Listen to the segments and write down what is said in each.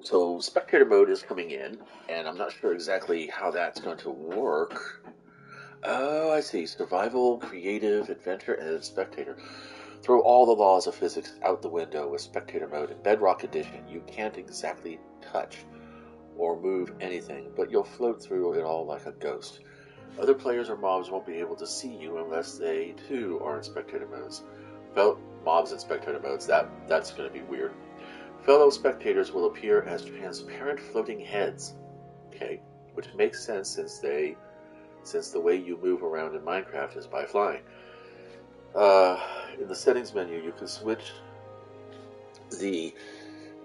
So spectator mode is coming in, and I'm not sure exactly how that's going to work. Oh, I see. Survival, creative, adventure, and spectator. Throw all the laws of physics out the window with spectator mode. In Bedrock Edition, you can't exactly touch or move anything, but you'll float through it all like a ghost. Other players or mobs won't be able to see you unless they too are in spectator modes. Well, mobs in spectator modes, that's going to be weird. Fellow spectators will appear as transparent floating heads. Okay, which makes sense since the way you move around in Minecraft is by flying. Uh, in the settings menu, you can switch the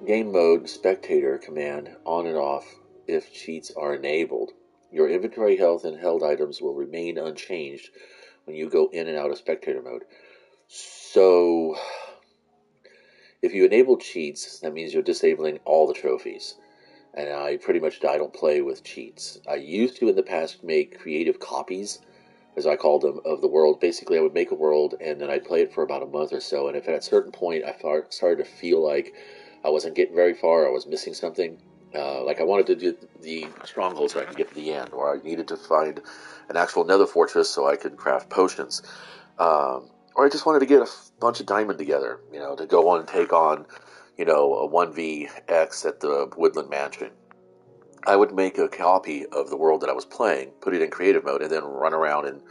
game mode spectator command on and off if cheats are enabled. Your inventory health and held items will remain unchanged when you go in and out of spectator mode. So, if you enable cheats, that means you're disabling all the trophies. And I don't play with cheats. I used to in the past make creative copies, as I called them, of the world. Basically, I would make a world and then I'd play it for about a month or so. And if at a certain point I started to feel like I wasn't getting very far, I was missing something, like I wanted to do the stronghold so I could get to the end, or I needed to find an actual nether fortress so I could craft potions, or I just wanted to get a bunch of diamond together, to go on and take on, a 1vx at the Woodland Mansion. I would make a copy of the world that I was playing, put it in creative mode, and then run around and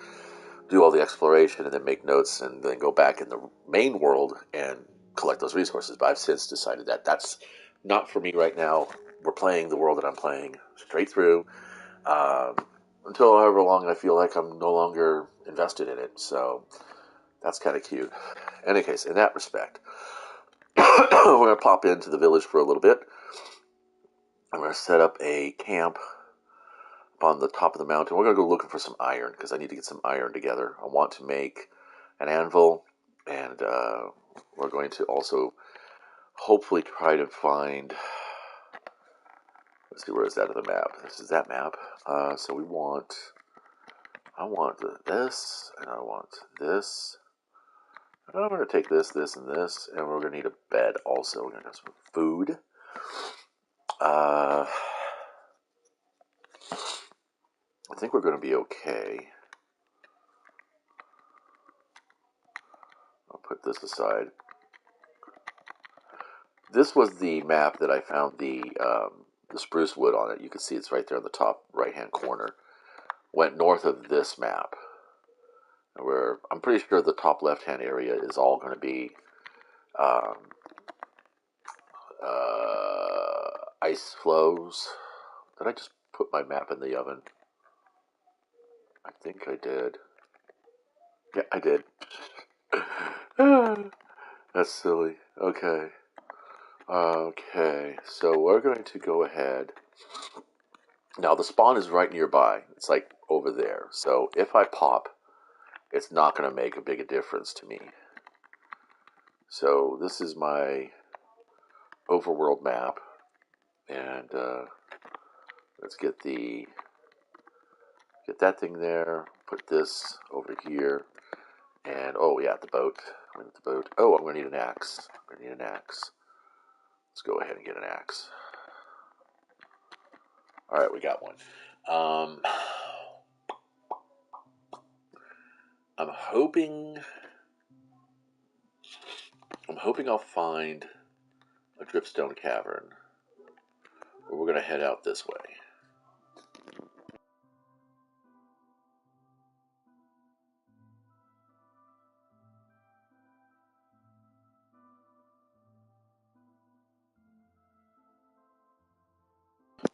do all the exploration, and then make notes, and then go back in the main world and collect those resources. But I've since decided that that's not for me right now. We're playing the world that I'm playing straight through, um, until however long I feel like I'm no longer invested in it. So that's kind of cute. In any case, in that respect, we're going to pop into the village for a little bit. I'm going to set up a camp up on the top of the mountain. We're going to go looking for some iron because I need to get some iron together. I want to make an anvil, and we're going to also hopefully try to find. Let's see, where is that on the map? This is that map. So I want this, and I want this. And I'm going to take this, this, and this, and we're going to need a bed also. We're going to have some food. I think we're going to be okay. I'll put this aside. This was the map that I found the spruce wood on it. You can see it's right there in the top right-hand corner. Went north of this map, where I'm pretty sure the top left-hand area is all going to be um, ice flows. Did I just put my map in the oven? I think I did. Yeah, I did. That's silly. Okay. Okay, so we're going to go ahead. Now, the spawn is right nearby. It's like over there. So if I pop, it's not going to make a big difference to me. So this is my overworld map. And let's get that thing there. Put this over here. And, oh, yeah, the boat. Oh, I'm going to need an axe. Let's go ahead and get an axe. All right, we got one. I'm hoping I'll find a dripstone cavern. We're going to head out this way.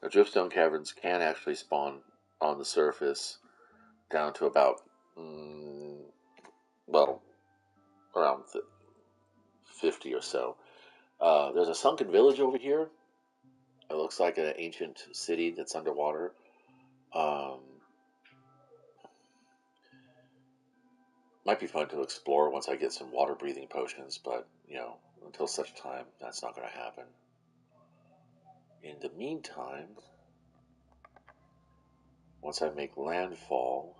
The dripstone caverns can actually spawn on the surface down to about, well, around 50 or so. There's a sunken village over here. It looks like an ancient city that's underwater. Might be fun to explore once I get some water breathing potions, but, until such time, that's not going to happen. In the meantime, once I make landfall,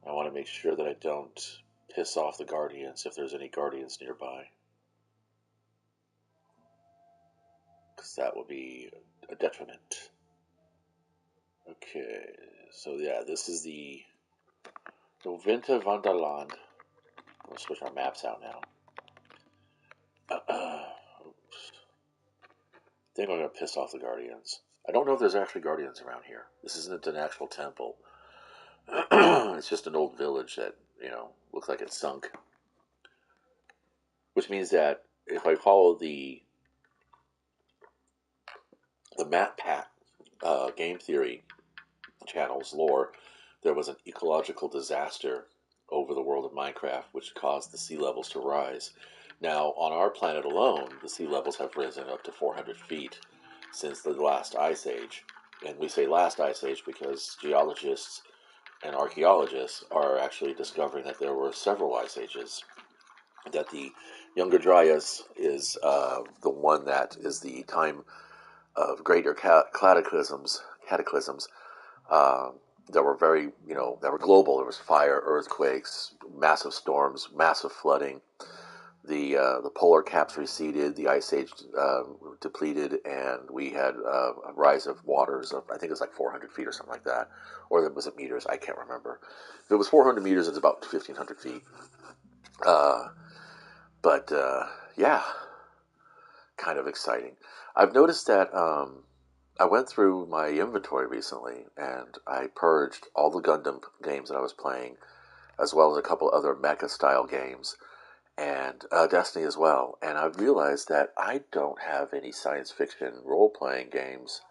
I want to make sure that I don't piss off the Guardians if there's any Guardians nearby. Because that will be a detriment. Okay, so yeah, this is the Winter Wonderland. I'm going to switch our maps out now. Oops. I think I'm going to piss off the Guardians. I don't know if there's actually Guardians around here. This isn't an actual temple. It's just an old village that, looks like it's sunk. Which means that if I follow the Matt Pat game theory channel's lore, there was an ecological disaster over the world of Minecraft which caused the sea levels to rise. Now, on our planet alone, the sea levels have risen up to 400 feet since the last ice age. And we say last ice age because geologists and archaeologists are actually discovering that there were several ice ages. That the Younger Dryas is the one that is the time of greater cataclysms that were very, that were global. There was fire, earthquakes, massive storms, massive flooding. The polar caps receded, the ice age depleted, and we had a rise of waters of, I think it was like 400 feet or something like that. Or was it meters? I can't remember. If it was 400 meters, it's about 1,500 feet. But yeah, kind of exciting. I've noticed that I went through my inventory recently, and I purged all the Gundam games that I was playing, as well as a couple other mecha-style games, and Destiny as well. And I've realized that I don't have any science fiction role-playing games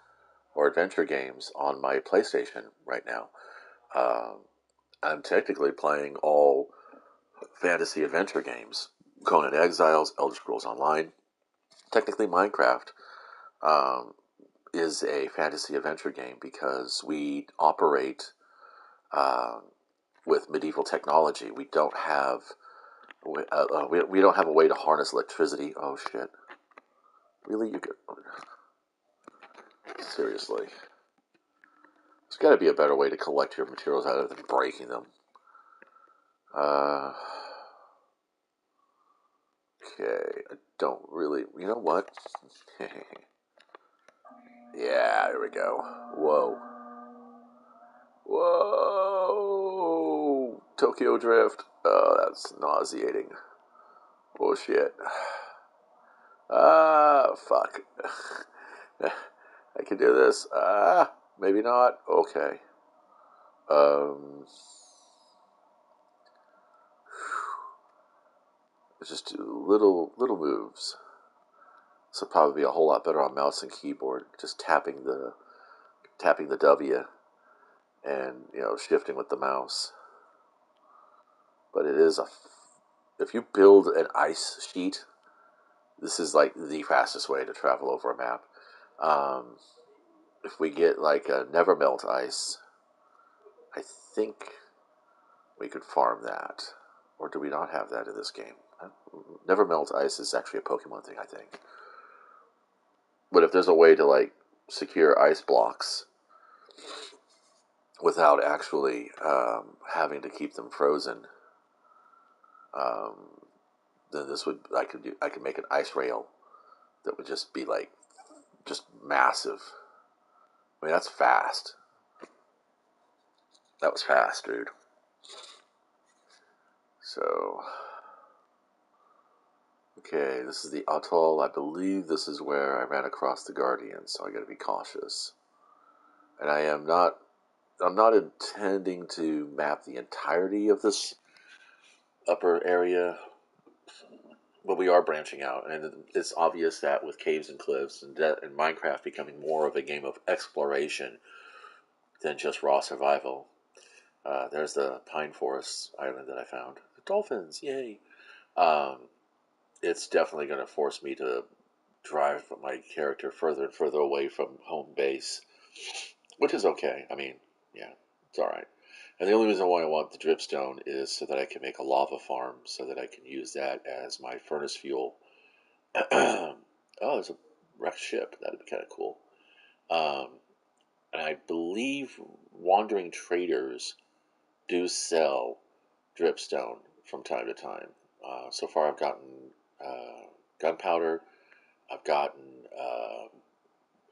or adventure games on my PlayStation right now. I'm technically playing all fantasy adventure games. Conan Exiles, Elder Scrolls Online. Technically, Minecraft is a fantasy adventure game because we operate with medieval technology. We don't have we don't have a way to harness electricity. Oh shit! Really, you could seriously? There's got to be a better way to collect your materials other than breaking them. Okay, I don't really. You know what? Yeah, there we go. Whoa. Whoa! Tokyo Drift. Oh, that's nauseating. Oh shit. Ah, fuck. I can do this. Maybe not. Okay. Just do little moves. This will probably be a whole lot better on mouse and keyboard. Just tapping the W and shifting with the mouse. But it is if you build an ice sheet, this is like the fastest way to travel over a map. If we get like a never melt ice, I think we could farm that. Or do we not have that in this game? Never melt ice is actually a Pokemon thing, I think. But if there's a way to like secure ice blocks without actually having to keep them frozen, then I could make an ice rail that would just be like just massive. I mean, that's fast. That was fast, dude. So, okay, this is the atoll. I believe this is where I ran across the Guardian, so I gotta be cautious. And I'm not intending to map the entirety of this upper area, but we are branching out, and it's obvious that with caves and cliffs and Minecraft becoming more of a game of exploration than just raw survival. There's the Pine Forest Island that I found. The dolphins, yay! It's definitely going to force me to drive my character further and further away from home base, which is okay. I mean, yeah, it's all right. And the only reason why I want the dripstone is so that I can make a lava farm, so that I can use that as my furnace fuel. Oh, there's a wrecked ship. That'd be kind of cool. Um, and I believe wandering traders do sell dripstone. from time to time. So far, I've gotten gunpowder. I've gotten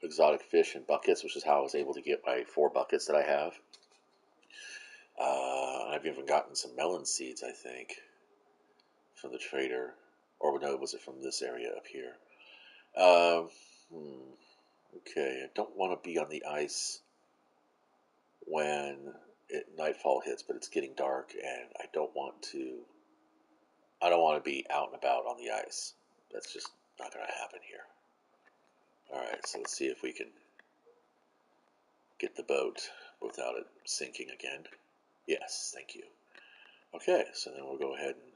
exotic fish in buckets, which is how I was able to get my 4 buckets that I have. I've even gotten some melon seeds, I think, from the trader. Or no, was it from this area up here? Uh, okay, I don't want to be on the ice when nightfall hits, but it's getting dark, and I don't want to be out and about on the ice. That's just not going to happen here. Alright, so let's see if we can get the boat without it sinking again. Yes, thank you. Okay, so then we'll go ahead and...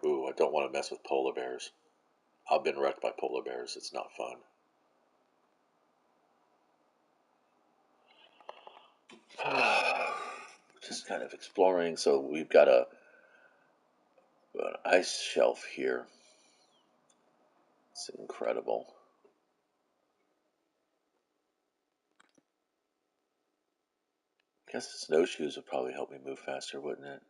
Ooh, I don't want to mess with polar bears. I've been wrecked by polar bears. It's not fun. Just kind of exploring. So we've got an ice shelf here. It's incredible. I guess snowshoes would probably help me move faster, wouldn't it?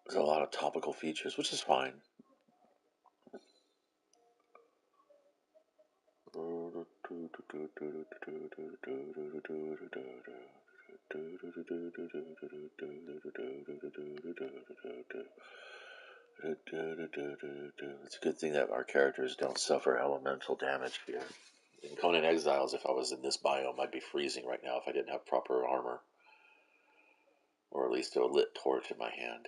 There's a lot of topical features, which is fine. It's a good thing that our characters don't suffer elemental damage here. In Conan Exiles, if I was in this biome, I'd be freezing right now if I didn't have proper armor. Or at least a lit torch in my hand.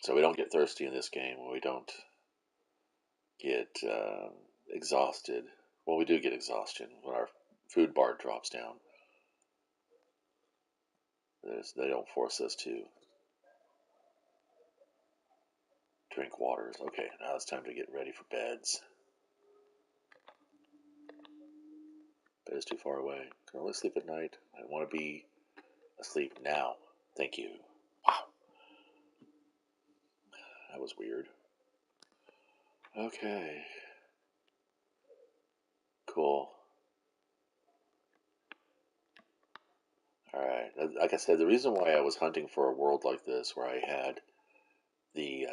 So we don't get thirsty in this game. We don't get exhausted. Well, we do get exhaustion when our food bar drops down. They don't force us to drink waters. Okay, now it's time to get ready for beds. Bed is too far away. Can only sleep at night. I want to be asleep now. Thank you. Wow. That was weird. Okay. Cool. Alright. Like I said, the reason why I was hunting for a world like this, where I had the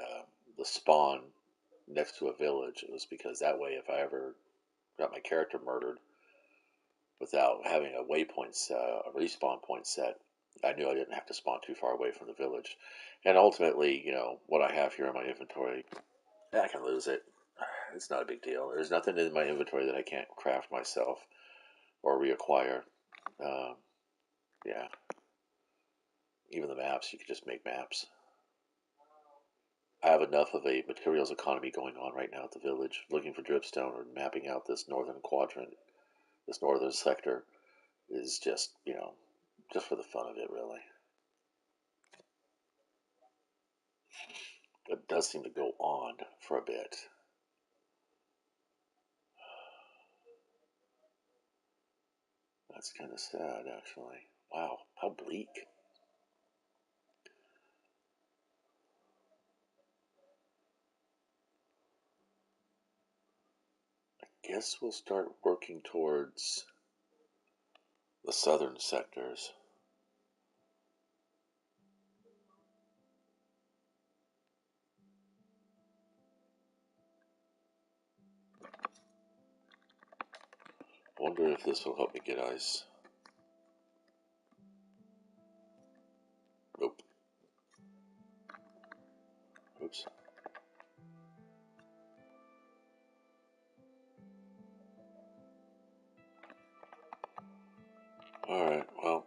spawn next to a village, was because that way, if I ever got my character murdered without having a waypoint set, a respawn point set, I knew I didn't have to spawn too far away from the village. And ultimately, what I have here in my inventory, I can lose it. It's not a big deal. There's nothing in my inventory that I can't craft myself or reacquire. Yeah. Even the maps, you can just make maps. I have enough of a materials economy going on right now at the village, looking for dripstone or mapping out this northern quadrant, this northern sector, is just, just for the fun of it, really. It does seem to go on for a bit. That's kind of sad, actually. Wow, how bleak. Guess we'll start working towards the southern sectors. Wonder if this will help me get ice. Nope. Oops. Alright, well.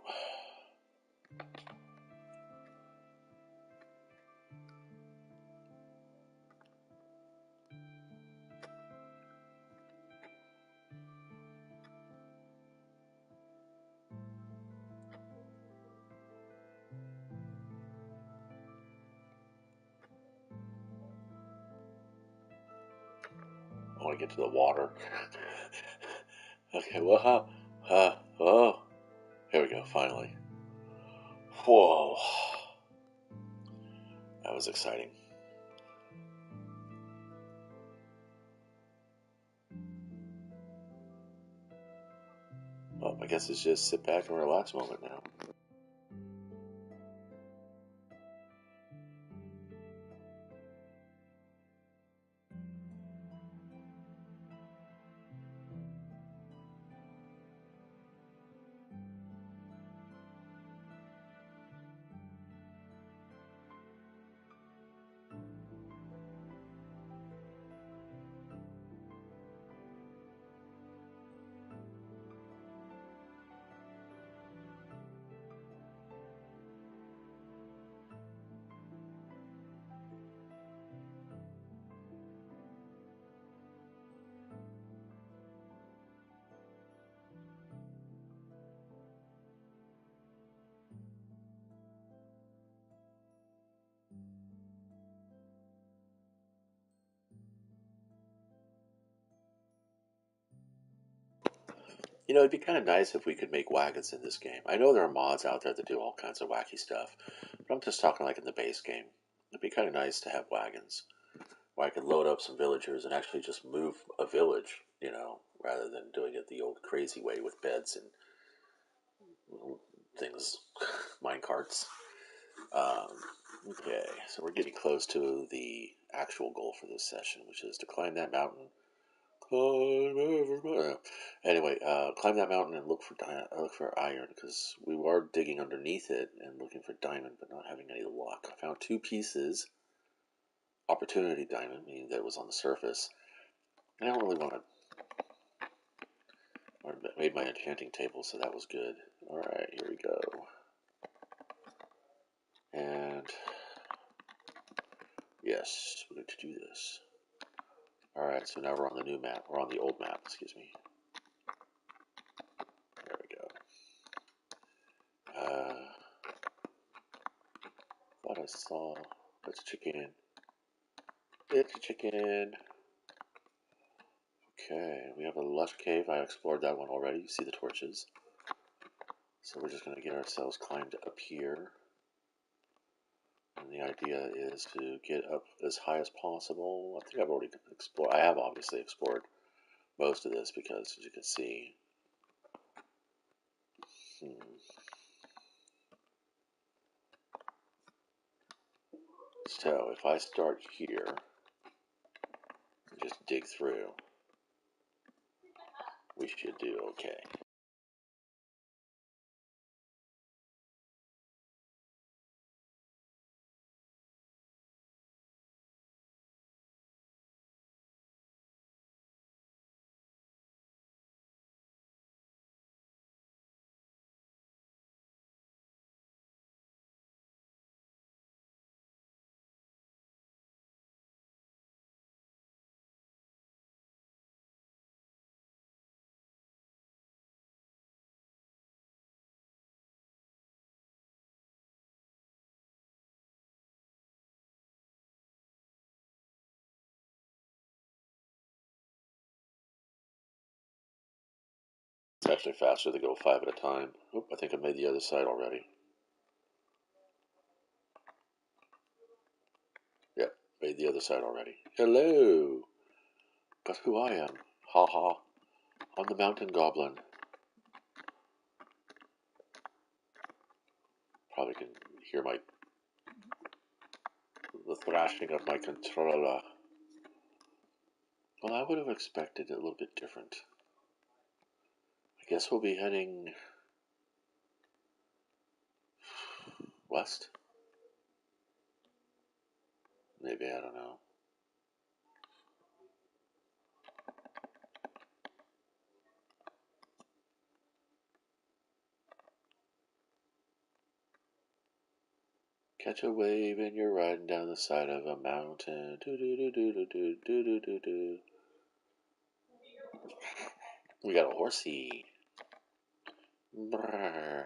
I want to get to the water. Okay, well, oh. Here we go, finally. Whoa. That was exciting. Well, I guess it's just sit back and relax moment now. You know, it'd be kind of nice if we could make wagons in this game. I know there are mods out there that do all kinds of wacky stuff, but I'm just talking like in the base game. It'd be kind of nice to have wagons where I could load up some villagers and actually just move a village, you know, rather than doing it the old crazy way with beds and things, mine carts. Um, okay, so we're getting close to the actual goal for this session, which is to climb that mountain. Anyway, climb that mountain and look for iron because we are digging underneath it and looking for diamond, but not having any luck. I found 2 pieces, opportunity diamond, meaning that it was on the surface. And I don't really want to. I made my enchanting table, so that was good. All right, here we go. And yes, we're going to do this. All right, so now we're on the new map. We're on the old map, excuse me. There we go. Thought I saw. It's a chicken. It's a chicken. Okay, we have a lush cave. I explored that one already. You see the torches. So we're just going to get ourselves climbed up here. And the idea is to get up as high as possible. I think I've already explored. I have obviously explored most of this because, as you can see, So if I start here and just dig through, we should do okay. It's actually faster to go 5 at a time. Oop, I think I made the other side already. Yep, made the other side already. Hello! Guess who I am? Ha ha. I'm the mountain goblin. Probably can hear the thrashing of my controller. Well, I would have expected it a little bit different. I guess we'll be heading west? Maybe, I don't know. Catch a wave and you're riding down the side of a mountain. Do do do do do do do do do do. We got a horsey. Brrr.